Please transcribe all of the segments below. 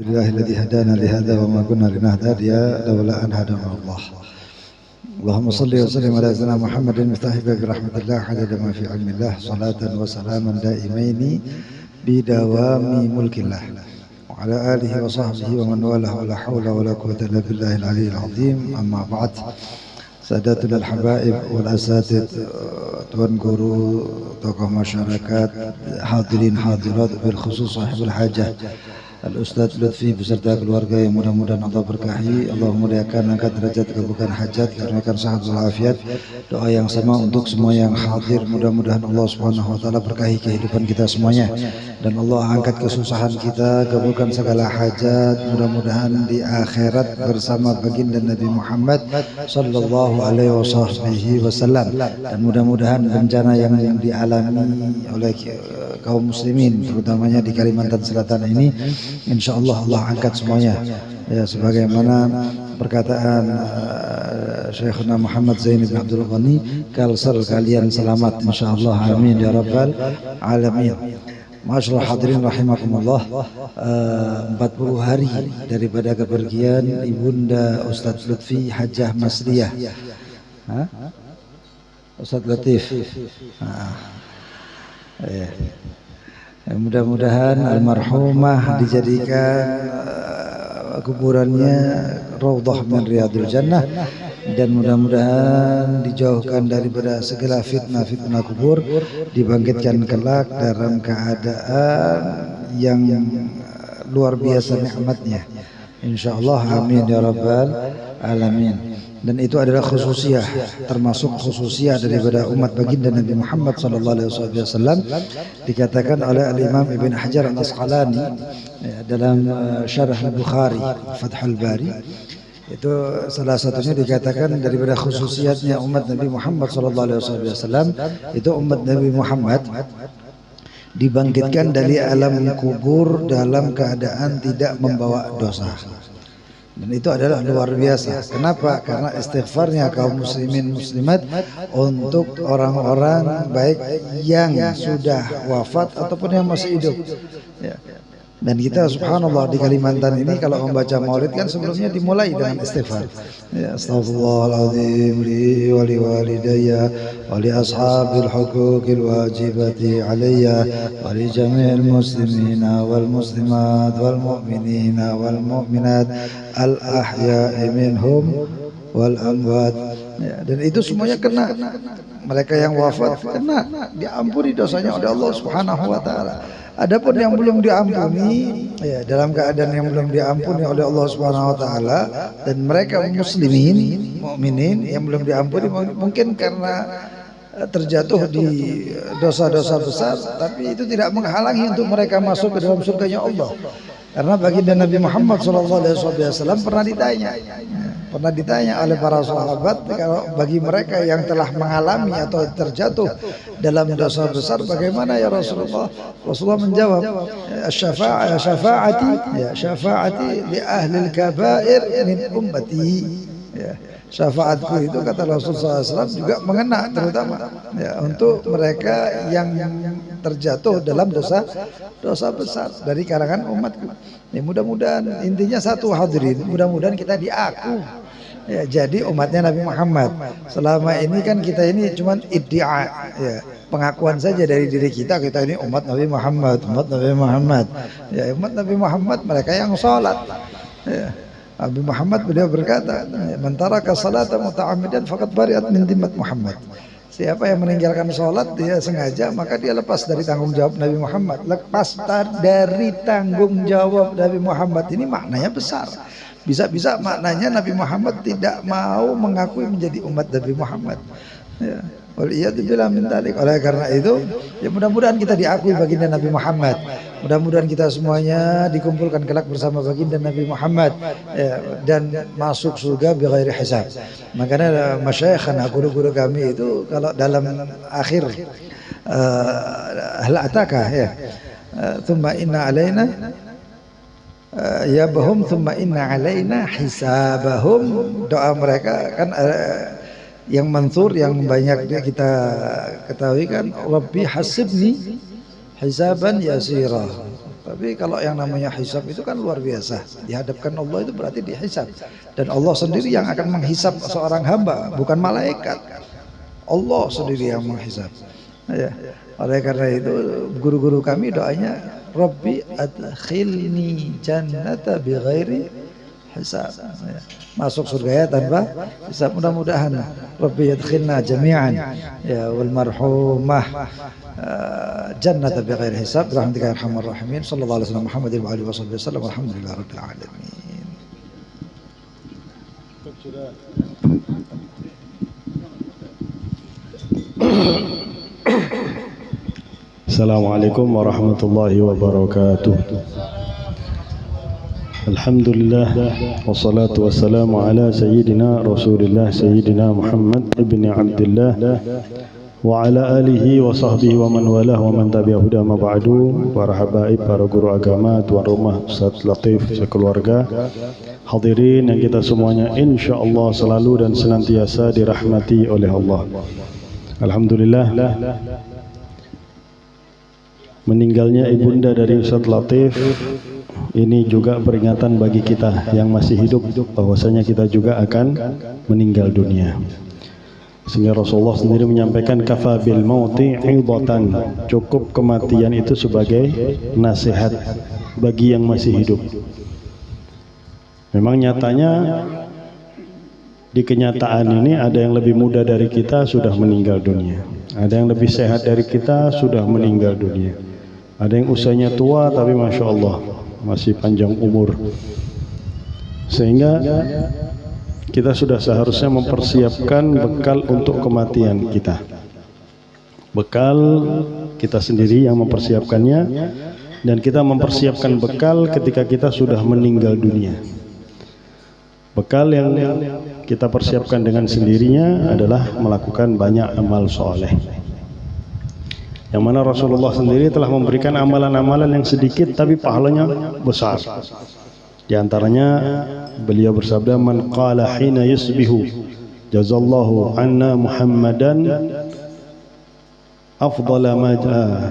لله الذي هدانا لهذا وما كنا لنهتدي لولا أن هدانا الله. اللهم صل وسلم على سيدنا محمد المفتاح برحمة الله عدد ما في علم الله صلاة وسلاما دائمين بدوام ملك الله وعلى آله وصحبه ومن والاه ولا حول ولا قوة إلا بالله العلي العظيم. أما بعد، Sadatul Habaib wal Asatid, Tuan Guru, tokoh masyarakat, hadirin hadirat, bil khusus sahibul hajah Al-Ustadz Lutfi beserta keluarga yang mudah-mudahan Allah berkahi, Allah muliakan, angkat derajat, kabulkan hajat, karuniakan sehat walafiat. Doa yang sama untuk semua yang hadir, mudah-mudahan Allah Subhanahu wa taala berkahi kehidupan kita semuanya dan Allah angkat kesusahan kita, kabulkan segala hajat, mudah-mudahan di akhirat bersama baginda Nabi Muhammad sallallahu alaihi wasallam, dan mudah-mudahan bencana yang dialami oleh kaum muslimin terutamanya di Kalimantan Selatan ini insyaallah Allah angkat semuanya, ya, sebagaimana perkataan Syekhuna Muhammad Zain bin Abdul Ghani, kalsel kalian selamat insyaallah, amin ya rabbal alamin. Masyaallah hadirin rahimakumullah, 40 hari daripada kepergian Ibunda Ustadz Lutfi Hajah Masliyah, Ustadz Latif. Mudah-mudahan almarhumah dijadikan kuburannya raudhah min riyadil jannah, dan mudah-mudahan dijauhkan daripada segala fitnah kubur, dibangkitkan kelak dalam keadaan yang luar biasa nikmatnya insyaallah, amin ya rabbal alamin. Dan itu adalah khususiyah, termasuk khususiyah daripada umat baginda Nabi Muhammad sallallahu alaihi wasallam, dikatakan oleh Al-Imam Ibn Hajar Al-Asqalani dalam Syarah Al-Bukhari Fathul Bari. Itu salah satunya dikatakan daripada khususiyatnya umat Nabi Muhammad sallallahu alaihi wasallam, itu umat Nabi Muhammad dibangkitkan dari alam kubur dalam keadaan tidak membawa dosa. Dan itu adalah luar biasa. Kenapa? Karena istighfarnya kaum muslimin muslimat untuk orang-orang baik yang sudah wafat ataupun yang masih hidup, ya. Dan kita subhanallah di Kalimantan ini kalau membaca maulid kan sebelumnya dimulai dengan istighfar, ya, astaghfirullahaladzim li wa li walidayya wa li ashabil huquqil wajibati alayya wa li jami'il muslimina wal muslimat wal mu'minina wal mu'minat al ahya'i minhum wal amwat, ya. Dan itu semuanya kena, mereka yang wafat kena, diampuni dosanya oleh Allah Subhanahu wa taala. Adapun yang belum diampuni, ya, dalam keadaan yang belum diampuni oleh Allah Subhanahu wa taala, dan mereka muslimin, mukminin yang belum diampuni mungkin karena terjatuh di dosa-dosa besar, tapi itu tidak menghalangi untuk mereka masuk ke dalam surganya Allah. Karena baginda Nabi Muhammad SAW pernah ditanya oleh para sahabat, kalau bagi mereka yang telah mengalami atau terjatuh dalam dosa besar bagaimana ya Rasulullah? Rasulullah menjawab, syafaati li ahli al-kabair min ummati, ya. Syafaatku itu kata Rasulullah SAW juga mengena terutama, ya, untuk mereka yang terjatuh dalam dosa besar dari kalangan umatku. Ya, mudah-mudahan intinya satu hadirin, mudah-mudahan kita diaku, ya, jadi umatnya Nabi Muhammad. Selama ini kan kita ini cuma iddia, ya, pengakuan saja dari diri kita ini umat Nabi Muhammad, umat Nabi Muhammad, ya, umat Nabi Muhammad mereka yang sholat, ya. Nabi Muhammad beliau berkata, man taraka salata muta'ammidan faqad bari'at min dhimmat Muhammad. Siapa yang meninggalkan sholat dia sengaja, maka dia lepas dari tanggung jawab Nabi Muhammad. Lepas dari tanggung jawab Nabi Muhammad ini maknanya besar. Bisa-bisa maknanya Nabi Muhammad tidak mau mengakui menjadi umat Nabi Muhammad, ya. Waliyadzubillah min dzalik. Oleh karena itu, ya, mudah-mudahan kita diakui baginda Nabi Muhammad. Mudah-mudahan kita semuanya dikumpulkan kelak bersama baginda Nabi Muhammad, ya, dan masuk surga bighairi hisab. Makanya masyayikhana, guru-guru kami itu kalau dalam akhir hal ataka, ya, thumma inna alaina ya bahum thumma inna alaina hisabahum, doa mereka kan yang mansur yang banyak kita ketahui kan, Rabbi hasibni hisaban yasira Tapi kalau yang namanya hisab itu kan luar biasa. Dihadapkan Allah itu berarti dihisab. Dan Allah sendiri yang akan menghisab seorang hamba, bukan malaikat. Allah sendiri yang menghisab. Ya. Oleh karena itu guru-guru kami doanya Rabbi adkhilni jannata bighairi hisab. Ya. Masuk surga ya tanpa hisab. Mudah-mudahan Rabbi adkhilna jami'an ya wal marhumah jannata bighairi hisab rahmatika ya arhamar rahimin sallallahu alaihi wasallam Muhammadin wa alihi wasallam walhamdulillahi rabbil alamin. Assalamualaikum warahmatullahi wabarakatuh. Alhamdulillah wassalatu wassalamu ala sayyidina Rasulillah sayyidina Muhammad ibni Abdullah wa ala alihi wa sahbihi wa man walah wa man tabi'ahu huda ma ba'du. Para habaib, para guru agama, tuan rumah, Ustaz Latif, sekeluarga, hadirin yang kita semuanya insyaallah selalu dan senantiasa dirahmati oleh Allah. Alhamdulillah, meninggalnya ibunda dari Ustaz Latif ini juga peringatan bagi kita yang masih hidup bahwasanya kita juga akan meninggal dunia. Sehingga Rasulullah sendiri menyampaikan kafa bil mauti idatan, cukup kematian itu sebagai nasihat bagi yang masih hidup. Memang nyatanya di kenyataan ini ada yang lebih muda dari kita sudah meninggal dunia, ada yang lebih sehat dari kita sudah meninggal dunia, ada yang usianya tua tapi Masya Allah masih panjang umur. Sehingga kita sudah seharusnya mempersiapkan bekal untuk kematian kita. Bekal kita sendiri yang mempersiapkannya, dan kita mempersiapkan bekal ketika kita sudah meninggal dunia. Bekal yang kita persiapkan dengan sendirinya adalah melakukan banyak amal soleh, yang mana Rasulullah sendiri telah memberikan amalan-amalan yang sedikit tapi pahalanya besar. Di antaranya beliau bersabda, man qala hina yusbihu jazallahu anna Muhammadan afdala ma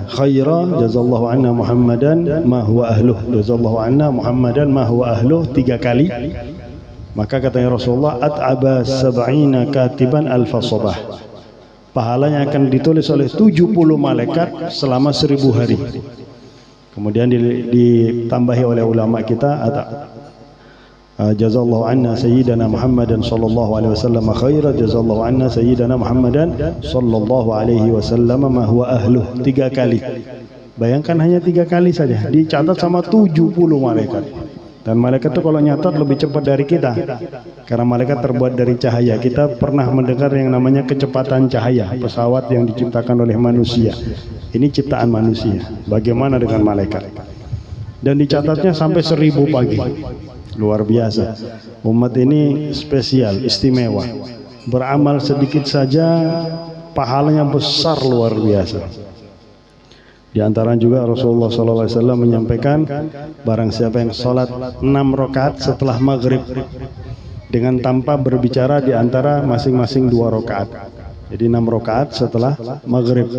khaira jazallahu anna Muhammadan ma huwa ahluh, jazallahu anna Muhammadan ma huwa ahluh 3 kali. Maka katanya Rasulullah, at'aba sab'ina katiban alfa sabah, pahalanya akan ditulis oleh 70 malaikat selama 1000 hari. Kemudian ditambahi oleh ulama kita, jazallahu anna sayyidana Muhammadan sallallahu alaihi wasallam khairan, jazallahu anna sayyidana Muhammadan sallallahu alaihi wasallam ma huwa ahluh 3 kali. Bayangkan hanya 3 kali saja dicatat sama 70 malaikat. Dan malaikat itu kalau nyatat lebih cepat dari kita, karena malaikat terbuat dari cahaya. Kita pernah mendengar yang namanya kecepatan cahaya, pesawat yang diciptakan oleh manusia. Ini ciptaan manusia, bagaimana dengan malaikat? Dan dicatatnya sampai 1000 pagi. Luar biasa. Umat ini spesial, istimewa. Beramal sedikit saja pahalanya besar luar biasa. Di antara juga Rasulullah SAW menyampaikan, barang siapa yang sholat 6 rakaat setelah maghrib dengan tanpa berbicara di antara masing-masing 2 rakaat, jadi 6 rakaat setelah maghrib,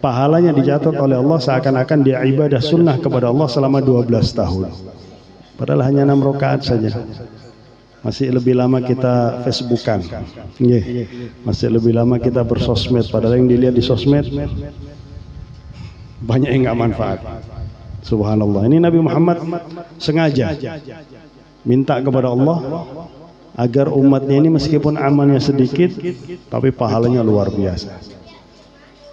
pahalanya dicatat oleh Allah seakan-akan dia ibadah sunnah kepada Allah selama 12 tahun. Padahal hanya 6 rakaat saja. Masih lebih lama kita Facebookan, masih lebih lama kita bersosmed. Padahal yang dilihat di sosmed banyak yang nggak manfaat. Subhanallah. Ini Nabi Muhammad sengaja minta kepada Allah agar umatnya ini meskipun amalnya sedikit tapi pahalanya luar biasa.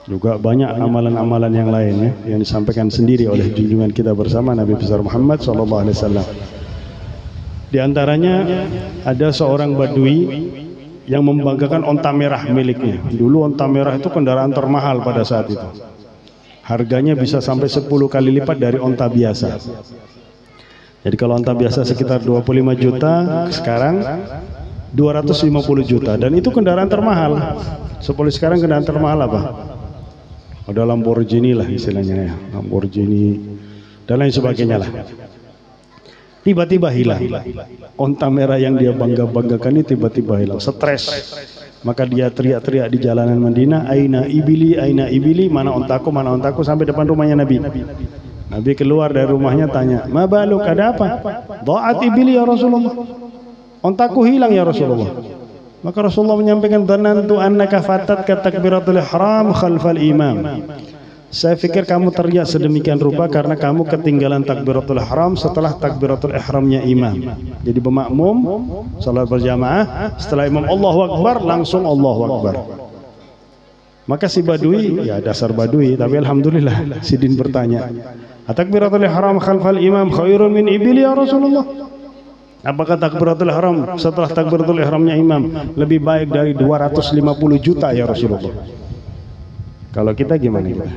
Juga banyak amalan-amalan yang lainnya yang disampaikan sendiri oleh junjungan kita bersama Nabi besar Muhammad SAW. Di antaranya ada seorang badui yang membanggakan onta merah miliknya. Dulu onta merah itu kendaraan termahal pada saat itu. Harganya bisa sampai 10 kali lipat dari onta biasa. Jadi kalau onta biasa sekitar 25 juta, sekarang 250 juta. Dan itu kendaraan termahal. Seperti sekarang kendaraan termahal apa? Ada Lamborghini lah istilahnya ya. Lamborghini dan lain sebagainya lah. Tiba-tiba hilang. Onta merah yang dia bangga-banggakan ini tiba-tiba hilang. Stres. Maka dia teriak-teriak di jalanan Madinah, aina ibili, mana ontaku, sampai depan rumahnya Nabi. Nabi keluar dari rumahnya tanya, "Ma baluk, ada apa?" "Dha'at ibli ya Rasulullah." "Ontaku hilang ya Rasulullah." Maka Rasulullah menyampaikan, "Dhanantu annaka fatatka takbiratul ihram khalfal imam." Saya pikir kamu teriak sedemikian rupa karena kamu ketinggalan takbiratul ihram setelah takbiratul ihramnya imam. Jadi pemakmum salat berjamaah, setelah imam Allahu Akbar langsung Allahu Akbar. Maka si badui, ya dasar badui, tapi alhamdulillah Sidin bertanya, "Takbiratul ihram khalfal imam khairun min ibli ya Rasulullah?" Apakah takbiratul ihram setelah takbiratul ihramnya imam lebih baik dari 250 juta ya Rasulullah? Kalau kita gimana kita?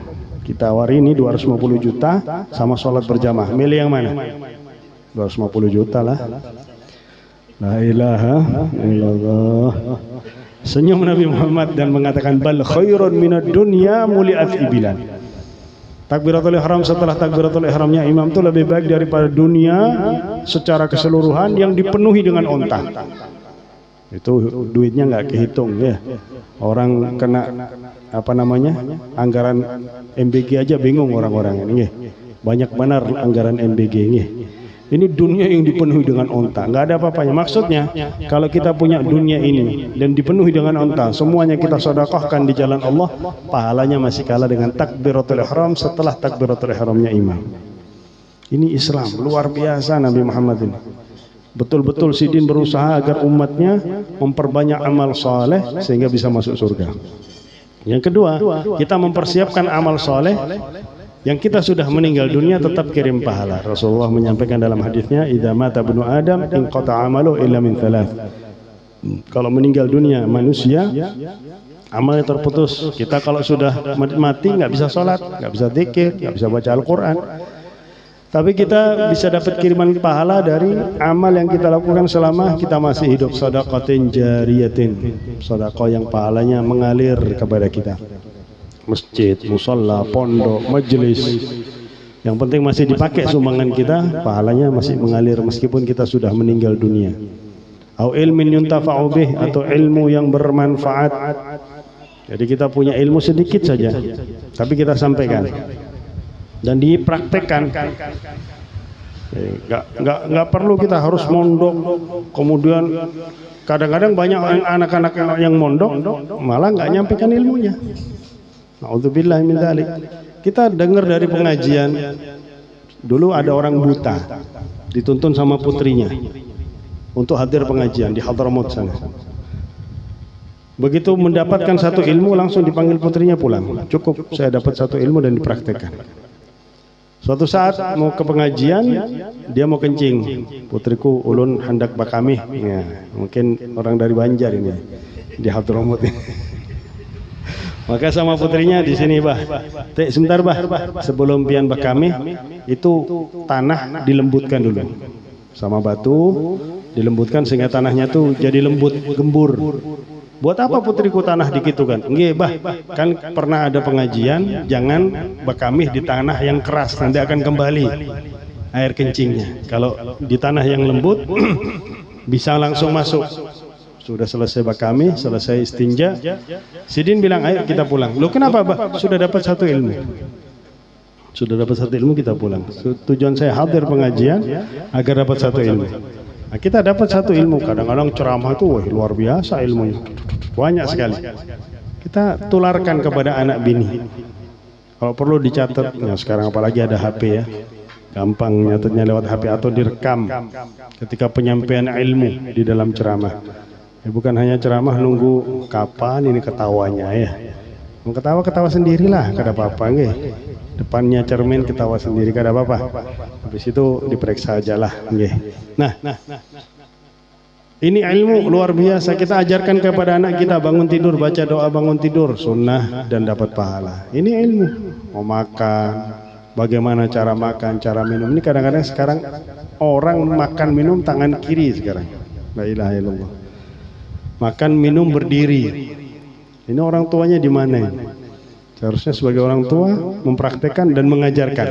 Kita hari ini 250 juta sama sholat berjamaah, milih yang mana? 250 juta lah. La ilaha illallah. Senyum Nabi Muhammad dan mengatakan, "Bal khairun minad dunya muli'at ibilan." Takbiratul ihram setelah takbiratul ihramnya imam itu lebih baik daripada dunia secara keseluruhan yang dipenuhi dengan onta. Itu duitnya nggak kehitung ya. Orang kena apa namanya anggaran MBG aja bingung orang-orang ini. Banyak benar anggaran MBG ini. Ini dunia yang dipenuhi dengan onta, nggak ada apa-apanya. Maksudnya kalau kita punya dunia ini dan dipenuhi dengan onta, semuanya kita sedekahkan di jalan Allah, pahalanya masih kalah dengan takbiratul ihram setelah takbiratul ihramnya imam. Ini Islam luar biasa Nabi Muhammad ini. Betul-betul Sidin berusaha agar umatnya memperbanyak amal saleh sehingga bisa masuk surga. Yang kedua, kita mempersiapkan amal saleh yang kita sudah meninggal dunia tetap kirim pahala. Rasulullah menyampaikan dalam hadisnya, "Idza mata ibnu Adam inqata'a amalu illa min thalath." Kalau meninggal dunia manusia, amalnya terputus. Kita kalau sudah mati nggak bisa sholat, nggak bisa zikir, nggak bisa baca Al-Quran. Tapi kita bisa dapat kiriman pahala dari amal yang kita lakukan selama kita masih hidup. Shadaqatin jariyatin, sedekah yang pahalanya mengalir kepada kita. Masjid, musalla, pondok, majelis, yang penting masih dipakai sumbangan kita, pahalanya masih mengalir meskipun kita sudah meninggal dunia. Au ilmin yuntafa'u bih, atau ilmu yang bermanfaat. Jadi kita punya ilmu sedikit saja, tapi kita sampaikan dan dipraktekkan. Nggak perlu kita harus mondok. Kemudian kadang-kadang banyak anak-anak yang mondok malah nggak nyampaikan ilmunya. Na'udzubillah min dzalik. Kita dengar dari pengajian, dulu ada orang buta dituntun sama putrinya untuk hadir pengajian di Hadramaut sana. Begitu mendapatkan satu ilmu langsung dipanggil putrinya pulang. Cukup saya dapat satu ilmu dan dipraktekkan. Suatu saat mau ke pengajian, dia mau kencing. Putriku ulun hendak bakamih. Ya, mungkin orang dari Banjar ini di Hadramaut ini. Maka sama putrinya di sini, "Bah, sebentar bah, sebelum pian bakamih itu tanah dilembutkan dulu sama batu, dilembutkan sehingga tanahnya tuh jadi lembut, gembur." "Buat apa putriku tanah dikit kan?" "Nggih bah, kan pernah ada pengajian jangan bakamih di tanah yang keras, nanti akan kembali air kencingnya. Kalau di tanah yang lembut bisa langsung masuk." Sudah selesai bakami, selesai istinja, Sidin bilang, "Ayo kita pulang." "Loh kenapa bah? Sudah dapat satu ilmu." Sudah dapat satu ilmu, kita pulang. Tujuan saya hadir pengajian agar dapat satu ilmu. Nah, kita dapat satu ilmu. Kadang-kadang ceramah itu wah, luar biasa ilmunya, banyak sekali. Kita tularkan kepada anak bini. Kalau perlu dicatat. Nah, sekarang apalagi ada HP ya, gampang nyatetnya lewat HP atau direkam ketika penyampaian ilmu di dalam ceramah. Ya, bukan hanya ceramah nunggu kapan ini ketawanya ya. Mau ketawa sendirilah, kada apa-apa nggih. Depannya cermin ketawa sendiri kada apa-apa. Habis itu diperiksa ajalah nggih. Nah, ini ilmu luar biasa. Kita ajarkan kepada anak kita, bangun tidur baca doa bangun tidur, sunnah dan dapat pahala. Ini ilmu. Mau makan, bagaimana cara makan, cara minum. Ini kadang-kadang sekarang orang makan minum tangan kiri sekarang. La ilaha illallah. Makan minum berdiri. Ini orang tuanya di mana ini? Seharusnya sebagai orang tua mempraktekkan dan mengajarkan.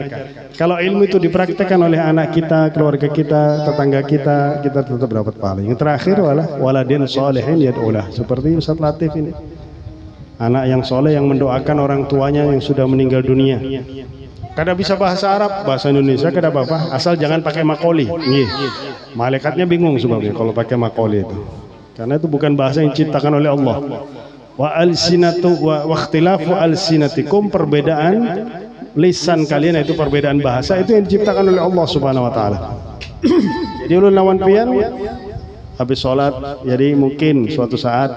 Kalau ilmu itu dipraktekkan oleh anak kita, keluarga kita, tetangga kita, kita tetap dapat pahala. Yang terakhir waladin sholihin yad'ulah. Seperti Ustaz Latif ini. Anak yang soleh yang mendoakan orang tuanya yang sudah meninggal dunia. Kada bisa bahasa Arab, bahasa Indonesia kada apa-apa, asal jangan pakai makoli. Nggih. Malaikatnya bingung sebabnya kalau pakai makoli itu. Karena itu bukan bahasa yang diciptakan oleh Allah. Wa alsinatu wa ikhtilafu alsinatikum, perbedaan lisan kalian itu perbedaan bahasa itu yang diciptakan oleh Allah Subhanahu wa taala. Jadi ulun lawan pian habis sholat, jadi mungkin suatu saat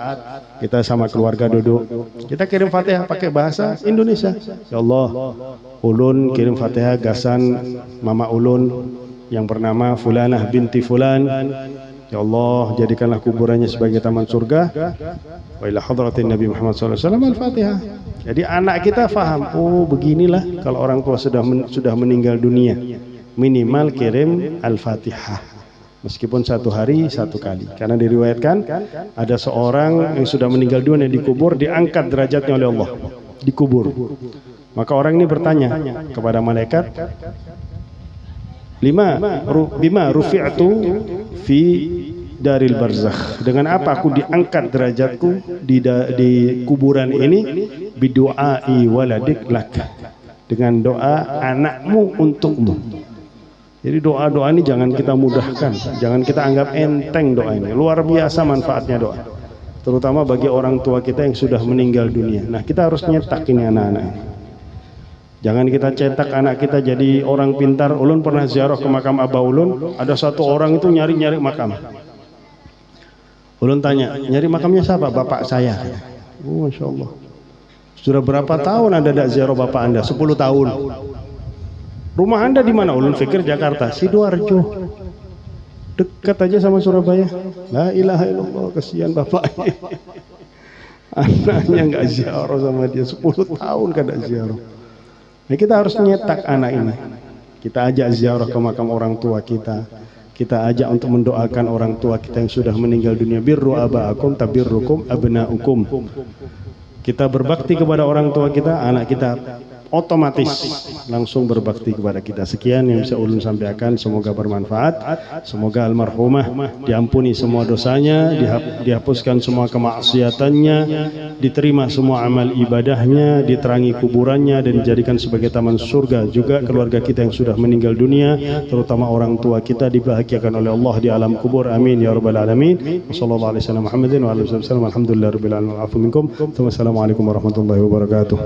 kita sama keluarga duduk, kita kirim Fatihah pakai bahasa Indonesia. Ya Allah, ulun kirim Fatihah gasan mama ulun yang bernama Fulanah binti Fulan. Ya Allah, jadikanlah kuburannya sebagai taman surga. Wa ila hadratin Nabi Muhammad SAW Al-Fatihah. Jadi anak kita faham, oh beginilah kalau orang tua sudah meninggal dunia, minimal kirim Al-Fatihah. Meskipun satu hari satu kali, karena diriwayatkan ada seorang yang sudah meninggal dunia dikubur, diangkat derajatnya oleh Allah, dikubur. Maka orang ini bertanya kepada malaikat, bima rufi'tu fi daril barzakh, dengan apa aku diangkat derajatku di kuburan ini? Bidu'ai waladik lak, dengan doa anakmu untukmu. Jadi doa-doa ini jangan kita mudahkan, jangan kita anggap enteng doa ini. Luar biasa manfaatnya doa, terutama bagi orang tua kita yang sudah meninggal dunia. Nah, kita harus nyetak ini anak-anak ini. Jangan kita cetak anak kita jadi orang pintar. Ulun pernah ziarah ke makam Abah Ulun, ada satu orang itu nyari-nyari makam. Ulun tanya, nyari makamnya siapa? Bapak saya. Oh, Masya Allah. Sudah berapa tahun Anda tidak ziarah bapak Anda? 10 tahun. Rumah Anda di mana? Ulun fikir Jakarta. Sidoarjo, dekat aja sama Surabaya. La ilaha illallah, kasihan bapaknya. Anaknya nggak ziarah sama dia 10 tahun kada ziarah. Nah, kita harus nyetak anak ini. Kita ajak ziarah ke makam orang tua kita. Kita ajak untuk mendoakan orang tua kita yang sudah meninggal dunia. Birru aba'akum tabirrukum abna'ukum. Kita berbakti kepada orang tua kita, anak kita otomatis langsung berbakti kepada kita. Sekian yang bisa ulun sampaikan, semoga bermanfaat. Semoga almarhumah diampuni semua dosanya, dihapuskan semua kemaksiatannya, diterima semua amal ibadahnya, diterangi kuburannya dan dijadikan sebagai taman surga. Juga keluarga kita yang sudah meninggal dunia, terutama orang tua kita, dibahagiakan oleh Allah di alam kubur. Amin ya rabbal alamin. Wassallallahu alaihi wasallam Muhammadin wa alihi wasallam. Alhamdulillahirabbil alamin. Assalamualaikum warahmatullahi wabarakatuh.